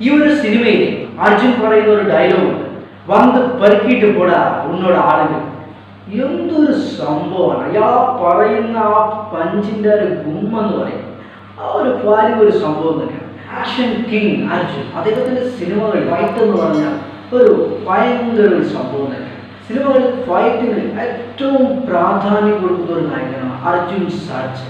ഈ ഒരു സിനിമയിൽ അർജുൻ പറയുന്ന ഒരു ഡയലോഗുണ്ട്, വന്ന് പെറുക്കിയിട്ട് പോടാ ഉന്നോട് ആളുകൾ. എന്തൊരു സംഭവമാണ് അയാൾ പറയുന്ന ആ പഞ്ചിന്റെ ഒരു ഗുമ്മെന്ന് പറയും. ആ ഒരു വലിയ ഒരു സംഭവം തന്നെയാണ്. ആക്ഷൻ കിങ് അർജുൻ, അദ്ദേഹത്തിന്റെ സിനിമകൾ ഫൈറ്റ് എന്ന് പറഞ്ഞാൽ ഒരു ഭയങ്കര ഒരു സംഭവം തന്നെയാണ്. സിനിമകളിൽ ഫൈറ്റിന് ഏറ്റവും പ്രാധാന്യം കൊടുക്കുന്ന ഒരു നായകനാണ് അർജുൻ സർജ.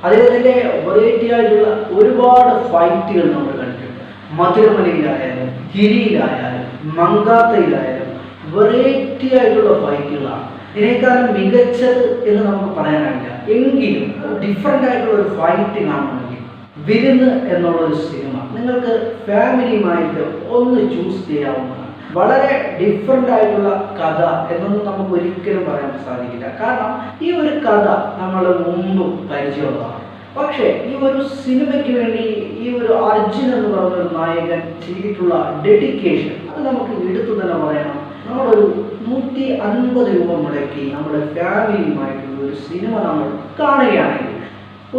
അദ്ദേഹത്തിന്റെ വെറൈറ്റി ആയിട്ടുള്ള ഒരുപാട് ഫൈറ്റുകൾ നമ്മൾ കണ്ടിട്ടുണ്ട്. മധുരമലയിലായാലും ഗിരിയിലായാലും മങ്കാത്തയിലായാലും വെറൈറ്റി ആയിട്ടുള്ള ഫൈറ്റുകളാണ്. ഇതിനേക്കാളും മികച്ചത് എന്ന് നമുക്ക് പറയാനാവില്ല. എങ്കിലും ഡിഫറെൻ്റ് ആയിട്ടുള്ള ഒരു ഫൈറ്റ് കാണണമെങ്കിൽ വിരുന്ന് എന്നുള്ളൊരു സിനിമ നിങ്ങൾക്ക് ഫാമിലിയുമായിട്ട് ഒന്ന് ചൂസ് ചെയ്യാവുന്നതാണ്. വളരെ ഡിഫറെൻ്റ് ആയിട്ടുള്ള കഥ എന്നൊന്നും നമുക്ക് ഒരിക്കലും പറയാൻ സാധിക്കില്ല. കാരണം ഈ ഒരു കഥ നമ്മൾ മുമ്പ് പരിചയമുള്ളതാണ്. പക്ഷേ ഈ ഒരു സിനിമയ്ക്ക് വേണ്ടി ഈ ഒരു അർജുൻ എന്ന് പറയുന്ന ഒരു നായകൻ ചെയ്തിട്ടുള്ള ഡെഡിക്കേഷൻ അത് നമുക്ക് എടുത്തു തന്നെ പറയണം. നമ്മളൊരു 150 രൂപ മുടക്കി നമ്മുടെ ഫാമിലിയുമായിട്ടുള്ള ഒരു സിനിമ നമ്മൾ കാണുകയാണെങ്കിൽ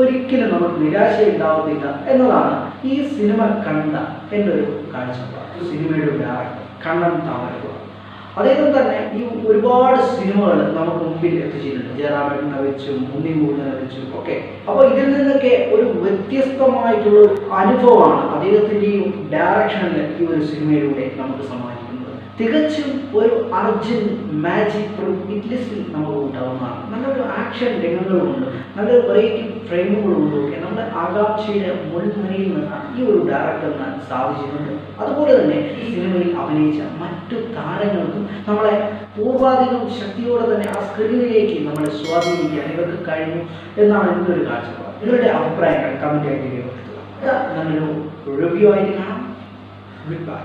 ഒരിക്കലും നമുക്ക് നിരാശ ഉണ്ടാവുന്നില്ല എന്നതാണ് ഈ സിനിമ കണ്ട എൻ്റെ ഒരു കാഴ്ചപ്പാട്. സിനിമയുടെ ഡയറക്ടർ കണ്ണൻ താമരക്കുളം, അദ്ദേഹം തന്നെ ഈ ഒരുപാട് സിനിമകൾ നമുക്ക് മുമ്പിൽ എത്തിച്ചിട്ടുണ്ട്. ജയറാമേട്ടനെ വെച്ചും ഉണ്ണിമൂലനെ വെച്ചും ഒക്കെ. അപ്പോൾ ഇതിൽ നിന്നൊക്കെ ഒരു വ്യത്യസ്തമായിട്ടുള്ള ഒരു അനുഭവമാണ് അദ്ദേഹത്തിൻ്റെ ഈ ഡയറക്ഷനിൽ ഈ ഒരു സിനിമയിലൂടെ നമുക്ക് സമ്മാനിക്കുന്നത്. തികച്ചും ഒരു അർജുൻ മാജിക് ഹിറ്റ് ലിസ്റ്റിൽ നമുക്ക് ഉണ്ടാവുന്നതാണ്. നല്ലൊരു ആക്ഷൻ രംഗങ്ങളുമുണ്ട്, നല്ലൊരു വെറൈറ്റി ഫ്രെയിമുകളുണ്ട്. ഒക്കെ നമ്മുടെ ആകാംക്ഷയുടെ മുൾമുനയിൽ നിന്നാണ് ഈ ഒരു ഡയറക്ടറിന് സാധിച്ചിട്ടുണ്ട്. അതുപോലെ തന്നെ ഈ സിനിമയിൽ അഭിനയിച്ച മറ്റു താരങ്ങൾക്കും നമ്മളെ പൂർവാധികം ശക്തിയോടെ തന്നെ ആ സ്ക്രീനിലേക്ക് നമ്മളെ സ്വാധീനിക്കാൻ ഇവർക്ക് കഴിഞ്ഞു എന്നാണ് എൻ്റെ ഒരു കാഴ്ചപ്പാട്. ഇവരുടെ അഭിപ്രായങ്ങൾ കമൻറ്റ് ആയിട്ട് രേഖപ്പെടുത്തുക. നല്ലൊരു റിവ്യൂ ആയിട്ട് കാണാം. Good bye.